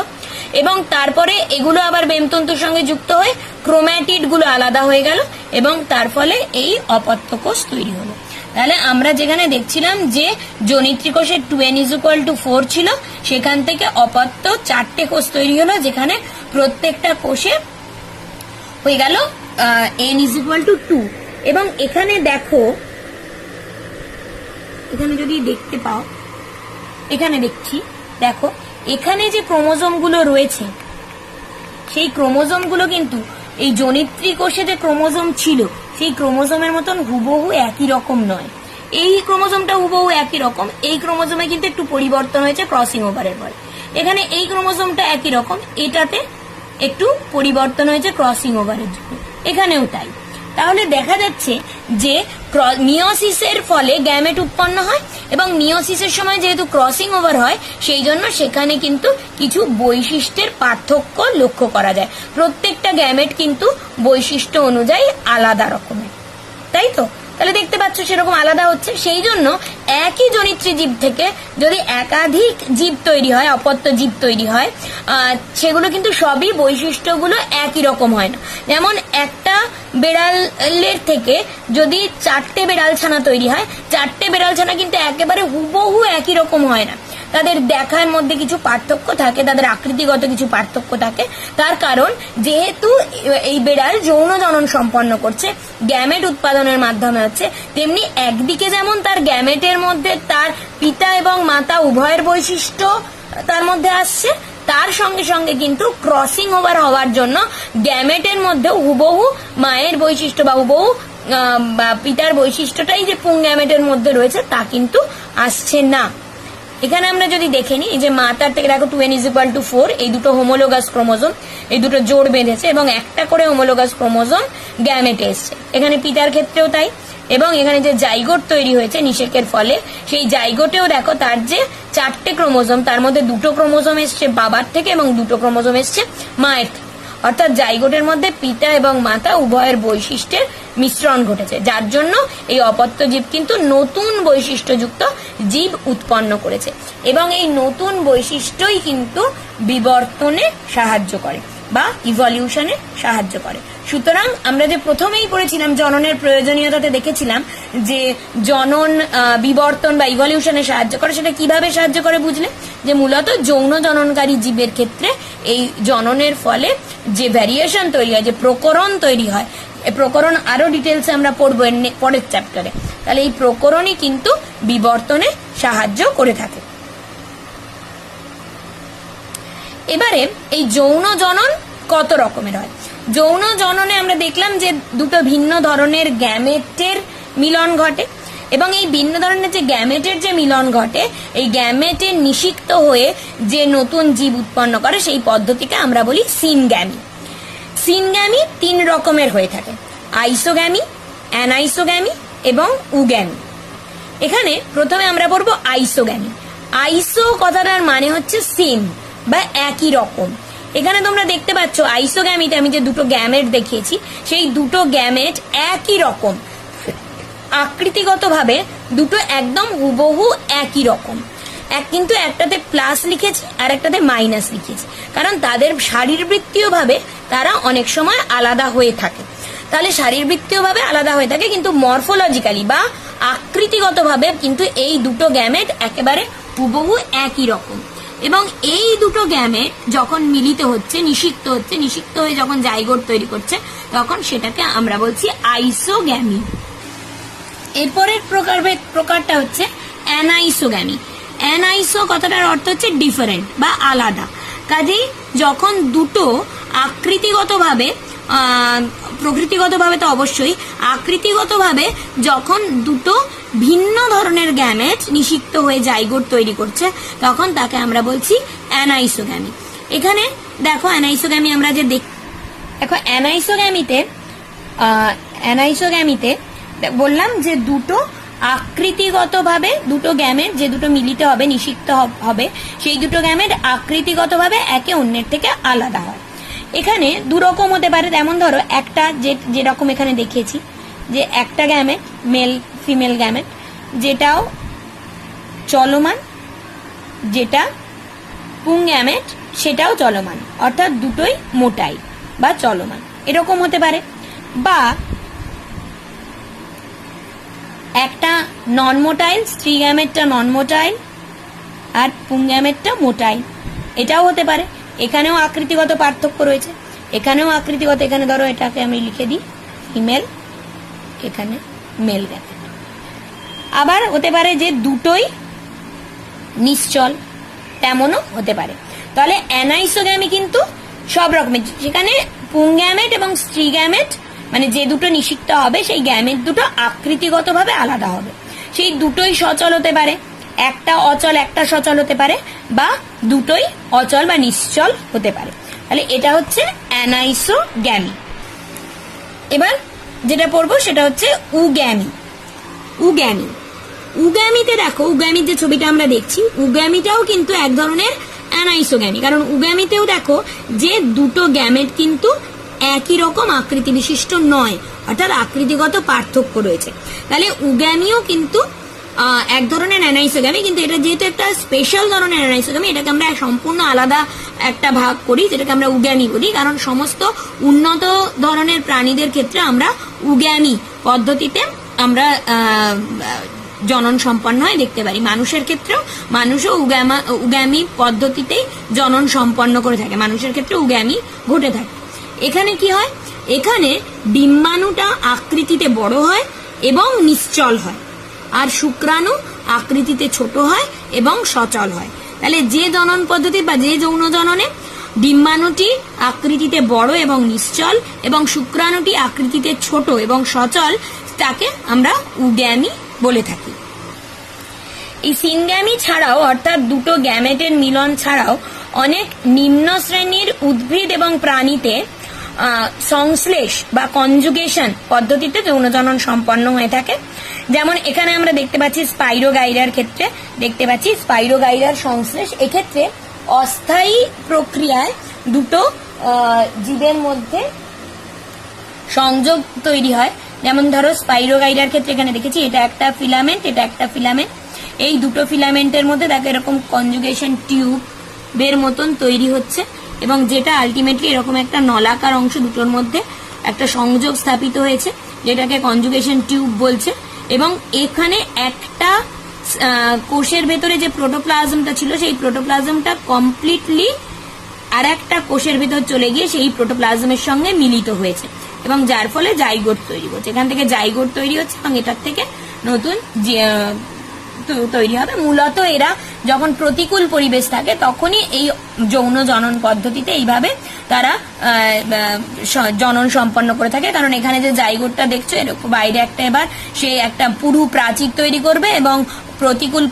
এবং তারপরে এগুলো আবার বেমতন্তুর সঙ্গে যুক্ত হয়ে ক্রোম্যাটিড গুলো আলাদা হয়ে গেল এবং তার ফলে এই অপত্য কোষ তৈরি হলো। তাহলে আমরা যেখানে দেখছিলাম যে জনিত্রী কোষের 2n=4 ছিল, সেখান থেকে অপত্য 4টে কোষ তৈরি হলো, যেখানে প্রত্যেকটা কোষে হয়ে গেল n=2। এবং এখানে দেখো, এখানে যদি দেখতে পাও, এখানে দেখছি, দেখো এখানে যে ক্রোমোজোম গুলো রয়েছে সেই ক্রোমোজোম গুলো কিন্তু এই জনিত্রী কোষে যে ক্রোমোজোম ছিল সেই ক্রোমোজোমের মতন হুবহু একই রকম নয়। এই ক্রোমোজোমটা হুবহু একই রকম, এই ক্রোমোজোমে কিন্তু একটু পরিবর্তন হয়েছে ক্রসিং ওভারের পরে। এখানে এই ক্রোমোজোমটা একই রকম, এটাতে একটু পরিবর্তন হয়েছে ক্রসিং ওভারের জন্য, এখানেও তাই। তাহলে দেখা যাচ্ছে যে মিওসিসের ফলে গ্যামেট উৎপন্ন হয় এবং মিওসিসের সময় যেহেতু ক্রসিং ওভার হয় সেই জন্য সেখানে কিন্তু কিছু বৈশিষ্ট্যের পার্থক্য লক্ষ্য করা যায়। প্রত্যেকটা গ্যামেট কিন্তু বৈশিষ্ট্য অনুযায়ী আলাদা রকমের, তাই তো? তাহলে দেখতে পাচ্ছ সেরকম আলাদা হচ্ছে। সেই জন্য একই জনিত্রী জীব থেকে যদি একাধিক জীব তৈরি হয়, অপত্য জীব তৈরি হয়, সেগুলো কিন্তু সবই বৈশিষ্ট্যগুলো একই রকম হয় না। যেমন একটা বেড়ালের থেকে যদি 4টে বেড়াল ছানা তৈরি হয়, 4টে বেড়াল ছানা কিন্তু একেবারে হুবহু একই রকম হয় না, তাদের দেখার মধ্যে কিছু পার্থক্য থাকে, তাদের আকৃতিগত কিছু পার্থক্য থাকে। তার কারণ যেহেতু এই বেড়াল যৌন জনন সম্পন্ন করছে, গ্যামেট উৎপাদনের মাধ্যমে হচ্ছে, তেমনি একদিকে যেমন তার গ্যামেটের মধ্যে তার পিতা এবং মাতা উভয়ের বৈশিষ্ট্য তার মধ্যে আসছে, তার সঙ্গে সঙ্গে কিন্তু ক্রসিং ওভার হওয়ার জন্য গ্যামেটের মধ্যে হুবহু মায়ের বৈশিষ্ট্য বা হুবহু পিতার বৈশিষ্ট্যটাই যে পুং গ্যামেটের মধ্যে রয়েছে তা কিন্তু আসছে না। এখানে আমরা যদি দেখে নিই, যে মাতার থেকে দেখো 2n=4, এই দুটো হোমোলোগাস ক্রোমোজোম, এই দুটো জোড় বেঁধেছে এবং একটা করে হোমোলোগাস ক্রোমোজোম গ্যামেটে এসছে। এখানে পিতার ক্ষেত্রেও তাই। এবং এখানে যে জাইগোট তৈরি হয়েছে নিষেকের ফলে, সেই জাইগোটেও দেখো তার যে 4টে ক্রোমোজোম, তার মধ্যে 2টো ক্রোমোজোম এসছে বাবার থেকে এবং 2টো ক্রোমোজোম এসছে মায়ের থেকে। অর্থাৎ জাইগোটের মধ্যে পিতা এবং মাতা উভয়ের বৈশিষ্ট্যের মিশ্রণ ঘটেছে, যার জন্য এই অপত্য জীব কিন্তু নতুন বৈশিষ্ট্যযুক্ত জীব উৎপন্ন করেছে এবং এই নতুন বৈশিষ্ট্যই কিন্তু বিবর্তনে সাহায্য করে বা ইভলিউশনে সাহায্য করে। সুতরাং আমরা যে প্রথমেই পড়েছিলাম জননের প্রয়োজনীয়তাতে দেখেছিলাম যে জনন বিবর্তন বা ইভলিউশনে সাহায্য করে। সেটা কিভাবে সাহায্য করে বুঝলে, যে মূলত যৌন জননকারী জীবের ক্ষেত্রে এই জননের ফলে যে ভ্যারিয়েশন তৈরি হয়, যে প্রকরণ তৈরি হয়, এই প্রকরণ আরো ডিটেলসে আমরা পড়বো পরের চ্যাপ্টারে, তাহলে এই প্রকরণই কিন্তু বিবর্তনে সাহায্য করে থাকে। এবারে এই যৌন জনন কত রকমের হয়? যৌন জননে আমরা দেখলাম যে দুটো ভিন্ন ধরনের গ্যামেটের মিলন ঘটে এবং এই ভিন্ন ধরনের যে গ্যামেটের যে মিলন ঘটে, এই গ্যামেটের নিষিক্ত হয়ে যে নতুন জীব উৎপন্ন করে সেই পদ্ধতিকে আমরা বলি সিনগ্যামি। সিনগ্যামি 3 রকমের হয়ে থাকে, আইসোগ্যামি, অ্যানাইসোগ্যামি এবং উগ্যামি। এখানে প্রথমে আমরা পড়বো আইসোগ্যামি। আইসো কথাটার মানে হচ্ছে সেম বা একই রকম। এখানে তোমরা দেখতে পাচ্ছ আইসোগ্যামিতে আমি যে দুটো গ্যামেট দেখিয়েছি, সেই দুটো গ্যামেট একই রকম, আকৃতিগতভাবে দুটো একদম হুবহু একই রকম। কিন্তু একটাতে প্লাস লিখেছি আর একটাতে মাইনাস লিখেছি, কারণ তাদের শারীরবৃত্তীয়ভাবে তারা অনেক সময় আলাদা হয়ে থাকে। তাহলে শারীরবৃত্তীয়ভাবে আলাদা হয়ে থাকে, কিন্তু মরফোলজিক্যালি বা আকৃতিগতভাবে কিন্তু এই দুটো গ্যামেট একেবারে হুবহু একই রকম। এবং এই দুটো গ্যামেট যখন মিলিত হচ্ছে, নিষিক্ত হয়ে যখন জাইগোট তৈরি করছে, তখন সেটাকে আমরা বলছি আইসোগ্যামি। এরপরের প্রকারটা হচ্ছে অ্যানাইসোগ্যামি। অ্যানাইসো কথাটার অর্থ হচ্ছে ডিফারেন্ট বা আলাদা। কাজেই যখন দুটো আকৃতিগতভাবে, প্রকৃতিগতভাবে তো অবশ্যই, আকৃতিগতভাবে যখন দুটো ভিন্ন ধরনের গ্যামেট নিষিক্ত হয়ে জাইগোট তৈরি করছে, তখন তাকে আমরা বলছি অ্যানাইসোগ্যামি। এখানে দেখো অ্যানাইসোগ্যামি আমরা যে দেখো অ্যানাইসোগ্যামিতে বললাম যে দুটো আকৃতিগতভাবে দুটো গ্যামেট যে দুটো মিলিত হবে, নিষিক্ত হবে, সেই দুটো গ্যামেট আকৃতিগতভাবে একে অন্যের থেকে আলাদা হয়। এখানে 2 রকম হতে পারে। যেমন ধরো একটা যেরকম এখানে দেখিয়েছি, যে একটা গ্যামেট মেল ফিমেল গ্যামেট যেটাও চলমান, যেটা পুং গ্যামেট সেটাও চলমান, অর্থাৎ দুটোই মোটাই বা চলমান, এরকম হতে পারে। বা একটা নন মোটাইল, স্ত্রী গ্যামেটটা নন মোটাইল আর পুং গ্যামেটটা মোটাইল, এটাও হতে পারে। এখানেও আকৃতিগত পার্থক্য রয়েছে, এখানেও আকৃতিগত। এখানে ধরো এটাকে আমি লিখে দিই ফিমেল, এখানে মেল গ্যামেট। আবার হতে পারে যে দুটোই নিশ্চল, তেমনও হতে পারে। তাহলে অ্যানাইসোগ্যামি কিন্তু সব রকমের, যেখানে পুং গ্যামেট এবং স্ত্রী গ্যামেট মানে যে দুটো নিষিক্ত হবে, সেই গ্যামেট দুটো আকৃতিগতভাবে আলাদা হবে। সেই দুটোই সচল হতে পারে, একটা অচল একটা সচল হতে পারে, বা দুটোই অচল বা নিশ্চল হতে পারে। তাহলে এটা হচ্ছে অ্যানাইসোগ্যামি। এবার যেটা পড়বো সেটা হচ্ছে উগ্যামি। উগ্যামিতে দেখো, উগ্যামির যে ছবিটা আমরা দেখছি, উগ্যামিটাও কিন্তু এক ধরনের অ্যানাইসোগ্যামি। কারণ উগ্যামিতেও দেখো যে দুটো গ্যামেট কিন্তু একই রকম আকৃতি বিশিষ্ট নয়, অর্থাৎ আকৃতিগত পার্থক্য রয়েছে। তাহলে উগ্যামিও কিন্তু এক ধরনের অ্যানাইসোগ্যামি, কিন্তু এটা যেহেতু একটা স্পেশাল ধরনের অ্যানাইসোগ্যামি, এটাকে আমরা সম্পূর্ণ আলাদা একটা ভাগ করি, যেটাকে আমরা উগ্যামি বলি। কারণ সমস্ত উন্নত ধরনের প্রাণীদের ক্ষেত্রে আমরা উগ্যামি পদ্ধতিতে আমরা জনন সম্পন্ন হয় দেখতে পারি। মানুষের ক্ষেত্রেও মানুষও উগ্যামি পদ্ধতিতেই জনন সম্পন্ন করে থাকে, মানুষের ক্ষেত্রে উগ্যামি ঘটে থাকে। এখানে কি হয়, এখানে ডিম্বাণুটা আকৃতিতে বড় হয় এবং নিশ্চল হয়, আর শুক্রাণু আকৃতিতে ছোট হয় এবং সচল হয়। তাহলে যে জনন পদ্ধতি বা যে যৌন জননে ডিম্বাণুটি আকৃতিতে বড় এবং নিশ্চল এবং শুক্রাণুটি আকৃতিতে ছোট এবং সচল, তাকে আমরা উগ্যামি বলে থাকি। এই সিনগ্যামি ছাড়াও, অর্থাৎ দুটো গ্যামেটের মিলন ছাড়াও, অনেক নিম্ন শ্রেণীর উদ্ভিদ এবং প্রাণীতে সংশ্লেষ বা কনজুগেশন পদ্ধতিতে যৌনজনন সম্পন্ন হয়ে থাকে। যেমন এখানে আমরা দেখতে পাচ্ছি স্পাইরোগাইরার ক্ষেত্রে দেখতে পাচ্ছি স্পাইরোগাইরার সংশ্লেষ। এক্ষেত্রে অস্থায়ী প্রক্রিয়ায় দুটো জীবের মধ্যে সংযোগ তৈরি হয়। যেমন ধরো স্পাইরোগাইরার ক্ষেত্রে এখানে দেখেছি এটা একটা ফিলামেন্ট, এটা একটা ফিলামেন্ট। এই দুটো ফিলামেন্টের মধ্যে দেখো এরকম কনজুগেশন টিউবের মতন তৈরি হচ্ছে, এবং যেটা আলটিমেটলি এরকম একটা নলাকার অংশ দুটোর মধ্যে একটা সংযোগ স্থাপিত হয়েছে, যেটাকে কনজুগেশন টিউব বলছে। এবং এখানে একটা কোষের ভেতরে যে প্রোটোপ্লাজমটা ছিল, সেই প্রোটোপ্লাজমটা কমপ্লিটলি আর একটা কোষের ভেতর চলে গিয়ে সেই প্রোটোপ্লাজমের সঙ্গে মিলিত হয়েছে, এবং যার ফলে জাইগোট তৈরি হচ্ছে। এখান থেকে জাইগোট তৈরি হচ্ছে এবং এটার থেকে নতুন তৈরি হবে। মূলত এরা যখন প্রতিকূল পরিবেশ থাকে তখনই এই যৌন জনন পদ্ধতিতে এইভাবে তারা জনন সম্পন্ন করে থাকে। কারণ এখানে যে জাইগোটটা দেখছো, এর বাইরে একটা এবার সে একটা পুরু প্রাচীর তৈরি করবে, এবং প্রতিকূল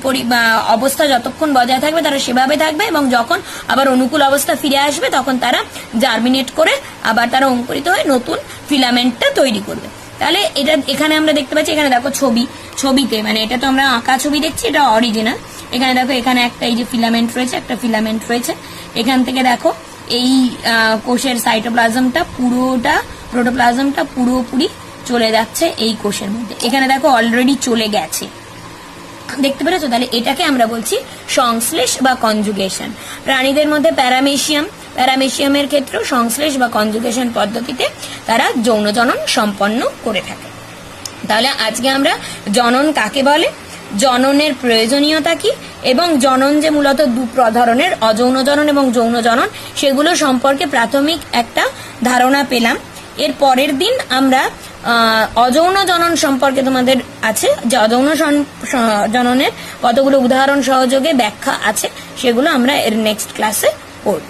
অবস্থা যতক্ষণ বজায় থাকবে তারা সেভাবে থাকবে, এবং যখন আবার অনুকূল অবস্থা ফিরে আসবে তখন তারা জার্মিনেট করে আবার তারা অঙ্কুরিত হয়ে নতুন ফিলামেন্টটা তৈরি করবে। তাহলে এটা এখানে আমরা দেখতে পাচ্ছি, এখানে দেখো ছবিতে, মানে এটা তো আমরা আঁকা ছবি দেখছি, এটা অরিজিনাল। এখানে দেখো এখানে একটা এই যে ফিলামেন্ট রয়েছে, একটা ফিলামেন্ট রয়েছে। এখান থেকে দেখো এই কোষের সাইটোপ্লাজমটা পুরোটা, প্রোটোপ্লাজমটা পুরোপুরি চলে যাচ্ছে এই কোষের মধ্যে। এখানে দেখো অলরেডি চলে গেছে, দেখতে পেরেছো? তাহলে এটাকে আমরা বলছি সংশ্লেষ বা কনজুগেশন। প্রাণীদের মধ্যে প্যারামেশিয়ামের ক্ষেত্রেও সংশ্লেষ বা কনজুগেশন পদ্ধতিতে তারা যৌন জনন সম্পন্ন করে থাকে। তাহলে আজকে আমরা জনন কাকে বলে, জননের প্রয়োজনীয়তা কি, এবং জনন যে মূলত দু ধরনের, অযৌন জনন এবং যৌন জনন, সেগুলো সম্পর্কে প্রাথমিক একটা ধারণা পেলাম। এর পরের দিন আমরা অযৌন জনন সম্পর্কে তোমাদের আছে, যে অযৌন জননের কতগুলো উদাহরণ সহযোগে ব্যাখ্যা আছে, সেগুলো আমরা এর নেক্সট ক্লাসে পড়ব।